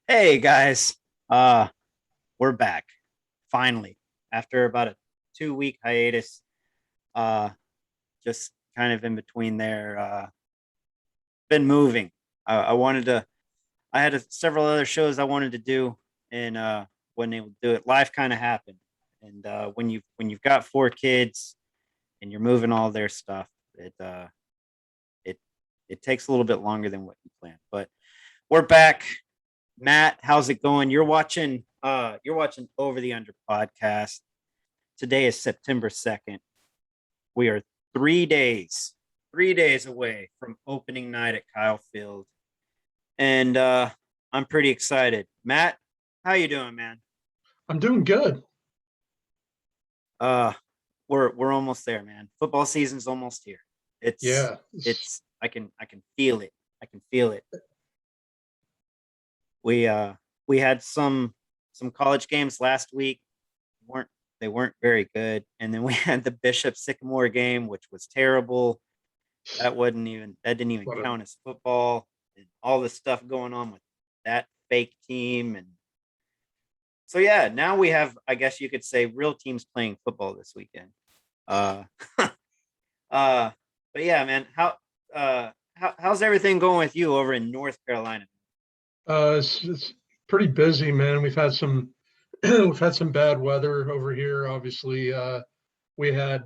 Hey guys, uh, we're back finally after about a 2 week hiatus. Uh, just kind of in between there. Been moving. I wanted to. I had several other shows I wanted to do, and wasn't able to do it. Life kind of happened, and when you've got four kids and you're moving all their stuff, it it takes a little bit longer than what you planned. But we're back. Matt, how's it going? You're watching Over the Under podcast. Today is September 2nd. We are 3 days away from opening night at Kyle Field. And I'm pretty excited. Matt, how you doing, man? I'm doing good. Uh we're almost there, man. Football season's almost here. It's Yeah. it's I can feel it. I can feel it. We had some college games last week. weren't they weren't very good. And then we had the Bishop Sycamore game, which was terrible. That didn't even What a count as football, and all the stuff going on with that fake team. And so yeah, now we have, I guess you could say, real teams playing football this weekend. Uh uh but yeah, man, how's everything going with you over in North Carolina? it's pretty busy, man. We've had some we've had some bad weather over here. Obviously, we had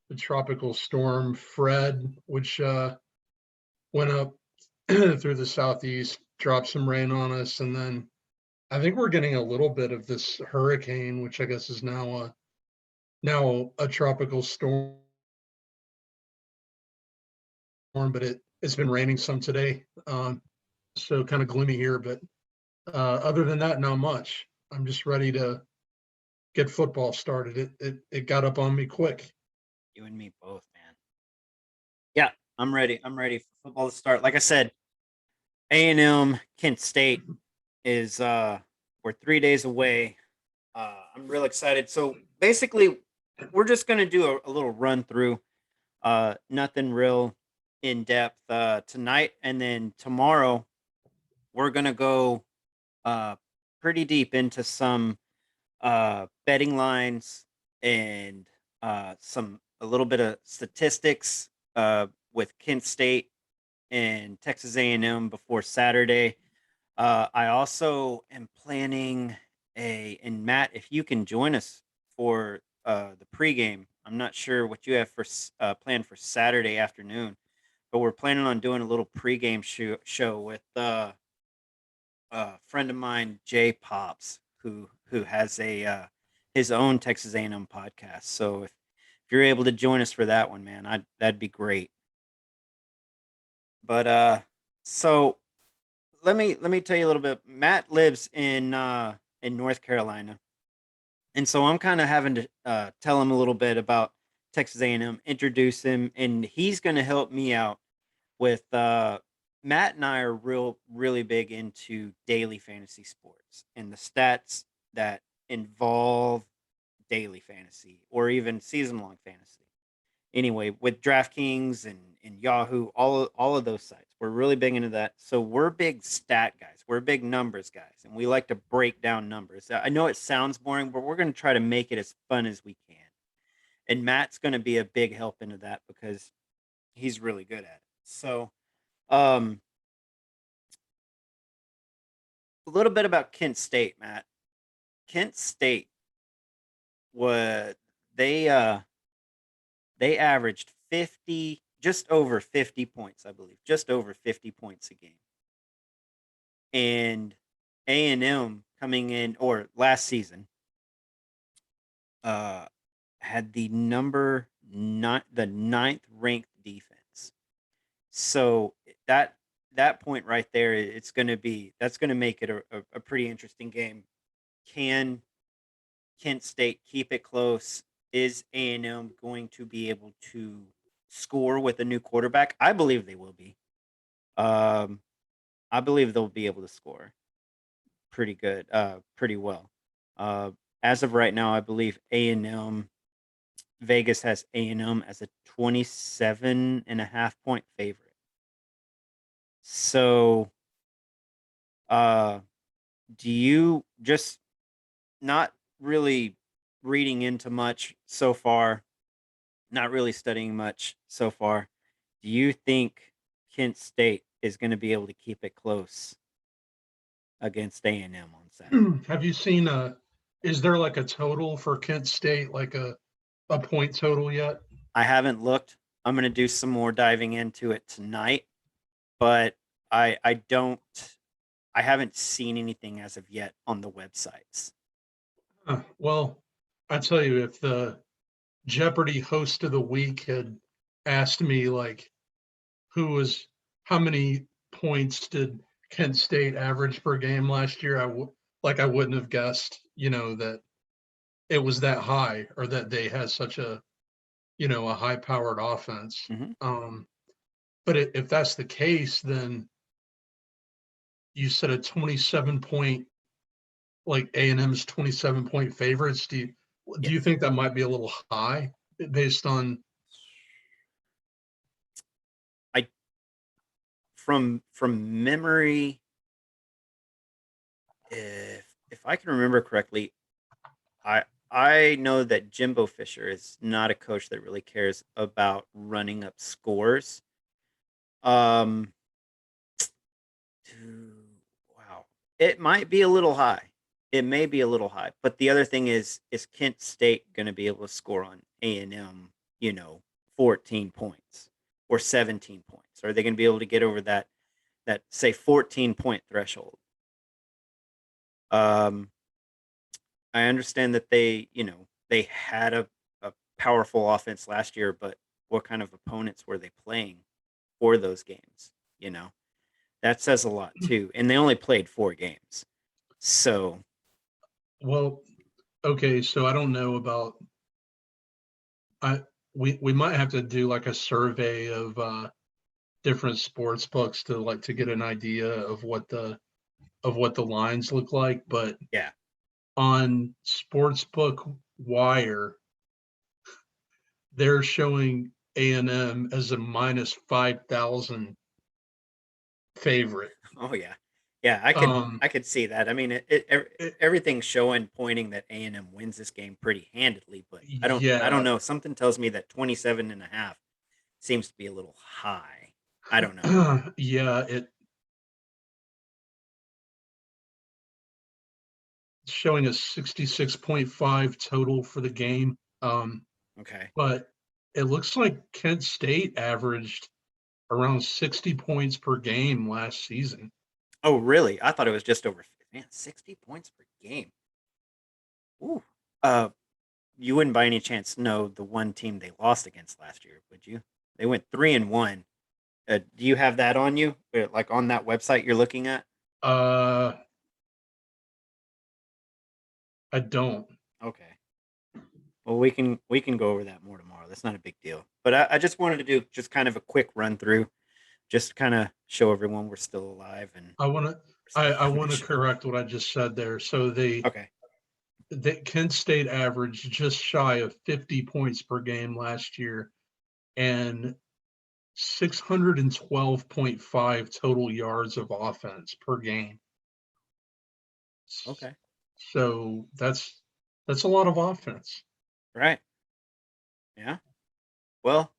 the tropical storm Fred, which went up through the southeast, dropped some rain on us, and then I think we're getting a little bit of this hurricane, which I guess is now a tropical storm, but it's been raining some today. So kind of gloomy here, but other than that, not much. I'm just ready to get football started. It got up on me quick. You and me both, man. Yeah, I'm ready. I'm ready for football to start. Like I said, A&M Kent State is we're 3 days away. I'm real excited. So basically, we're just gonna do a little run through. Nothing real in depth tonight, and then tomorrow we're gonna go uh pretty deep into some betting lines and some a little bit of statistics with Kent State and Texas A&M before Saturday. I also am planning and Matt, if you can join us for the pregame. I'm not sure what you have for planned for Saturday afternoon, but we're planning on doing a little pregame show with a friend of mine, Jay Pops, who has a his own Texas A&M podcast. So if you're able to join us for that one, man, that'd be great. But so let me tell you a little bit. Matt lives in North Carolina, and so I'm kind of having to tell him a little bit about Texas A&M, introduce him, and he's going to help me out with Matt and I are really big into daily fantasy sports and the stats that involve daily fantasy or even season long fantasy. Anyway, with DraftKings and Yahoo, all of those sites, we're really big into that. So we're big stat guys. We're big numbers guys, and we like to break down numbers. I know it sounds boring, but we're going to try to make it as fun as we can. And Matt's going to be a big help into that because he's really good at it. So, um, a little bit about Kent State, Matt. Kent State was they uh they averaged 50, just over 50 points, I believe, just over 50 points a game. And A&M coming in, or last season, uh had the ninth ranked defense. So that that point right there, that's going to make it a pretty interesting game. Can Kent State keep it close? Is A&M going to be able to score with a new quarterback? I believe they will be. Um, I believe they'll be able to score pretty good, pretty well. Uh, as of right now, I believe A&M Vegas has A&M as a 27.5 point favorite. So, uh, do you just not really reading into much so far, not really studying much so far? Do you think Kent State is going to be able to keep it close against A&M on Saturday? Have you seen is there like a total for Kent State, like a point total yet? I haven't looked. I'm going to do some more diving into it tonight, but I don't I haven't seen anything as of yet on the websites. Well, I tell you, if the Jeopardy host of the week had asked me like who was how many points did Kent State average per game last year, I wouldn't have guessed, that it was that high or that they had such a high powered offense. Mm-hmm. Um, but if that's the case, then you said a 27 point, like A&M's 27-point favorites. Do you Yes. think that might be a little high based on? I from memory, if I can remember correctly, I know that Jimbo Fisher is not a coach that really cares about running up scores. Um, wow, it might be a little high. It may be a little high, but the other thing is Kent State going to be able to score on A&M? 14 points or 17 points? Are they going to be able to get over that say 14-point threshold? Um, I understand that they had a powerful offense last year, but what kind of opponents were they playing for those games? You know, that says a lot too. And they only played 4 games. So, Well, okay, so I don't know about I we might have to do like a survey of different sports books to get an idea of what the lines look like, but yeah. on Sportsbook Wire, they're showing A&M as a minus 5,000 favorite. Oh yeah. Yeah, I could Um, I could see that. I mean, it, everything's showing pointing that A&M wins this game pretty handedly, but I don't yeah, know. Something tells me that 27.5 seems to be a little high. I don't know. yeah, it's showing a 66.5 total for the game. Okay. But it looks like Kent State averaged around 60 points per game last season. Oh, really? I thought it was just over. Man, 60 points per game. Ooh. Uh, you wouldn't by any chance know the one team they lost against last year, would you? They went 3-1. Do you have that on you? Like on that website you're looking at? Uh, I don't. Okay. Well, we can go over that more tomorrow. That's not a big deal. But I just wanted to do just kind of a quick run through, just kind of show everyone we're still alive and I want to. we're still I doing want this to shit. correct what I just said there. So Okay. the Kent State averaged just shy of 50 points per game last year and 612.5 total yards of offense per game. Okay. So that's a lot of offense. Right. Yeah. Well,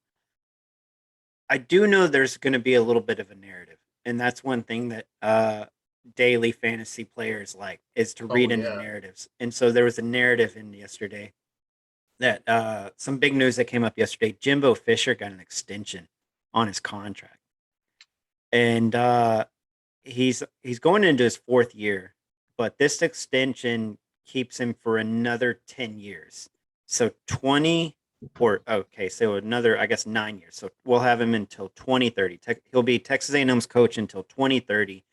I do know there's going to be a little bit of a narrative, and that's one thing that daily fantasy players like is to Oh read into yeah. narratives. And so there was a narrative in yesterday that some big news that came up yesterday. Jimbo Fisher got an extension on his contract, and he's going into his 4th year, but this extension keeps him for another 10 years. So 20 or okay, so another I guess 9 years. So we'll have him until 2030. He'll be Texas A&M's coach until 2030,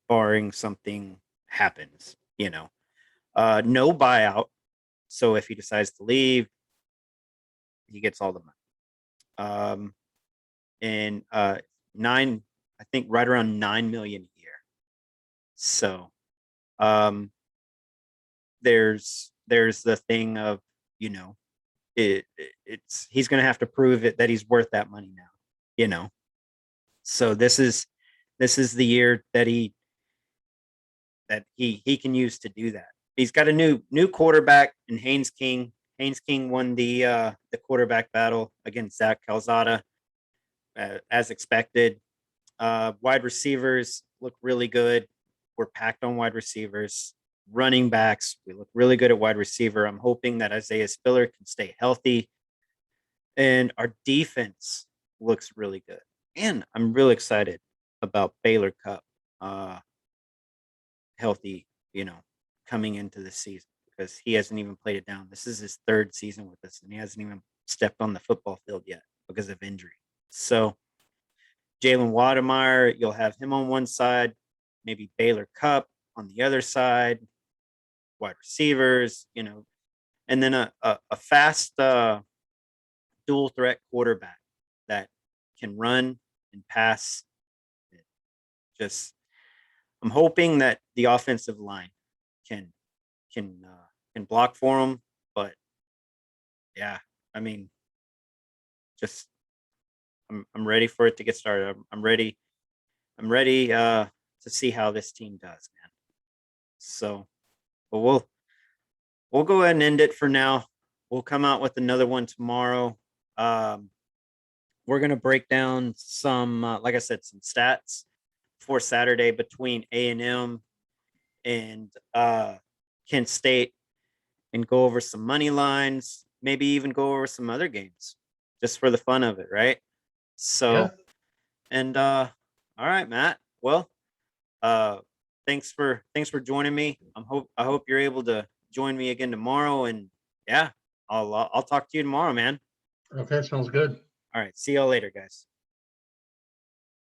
barring something happens. No buyout. So if he decides to leave, he gets all the money. And nine, I think right around 9 million a year. So um, there's the thing of you know it's he's going to have to prove it that he's worth that money now. You know, so this is the year that that he can use to do that. He's got a new quarterback in Haynes King. Haynes King won the quarterback battle against Zach Calzada, as expected. Wide receivers look really good. We're packed on wide receivers. Running backs, we look really good at wide receiver. I'm hoping that Isaiah Spiller can stay healthy. And our defense looks really good. And I'm really excited about Baylor Cup healthy, coming into the season, because he hasn't even played it down. This is his third season with us, and he hasn't even stepped on the football field yet because of injury. So Jalen Wademeyer, you'll have him on one side, maybe Baylor Cup on the other side, wide receivers, and then a fast dual threat quarterback that can run and pass. Just I'm hoping that the offensive line can can block for him, but yeah, I mean, just I'm ready for it to get started. I'm ready. I'm ready to see how this team does, man. So, but we'll go ahead and end it for now. We'll come out with another one tomorrow. Um, we're gonna break down some, like I said, some stats for Saturday between A&M and Kent State, and go over some money lines. Maybe even go over some other games, just for the fun of it, right? Yeah. So, and all right, Matt. Well, uh, thanks for joining me. I hope you're able to join me again tomorrow. And yeah, I'll talk to you tomorrow, man. Okay. Sounds good. All right, see y'all later, guys.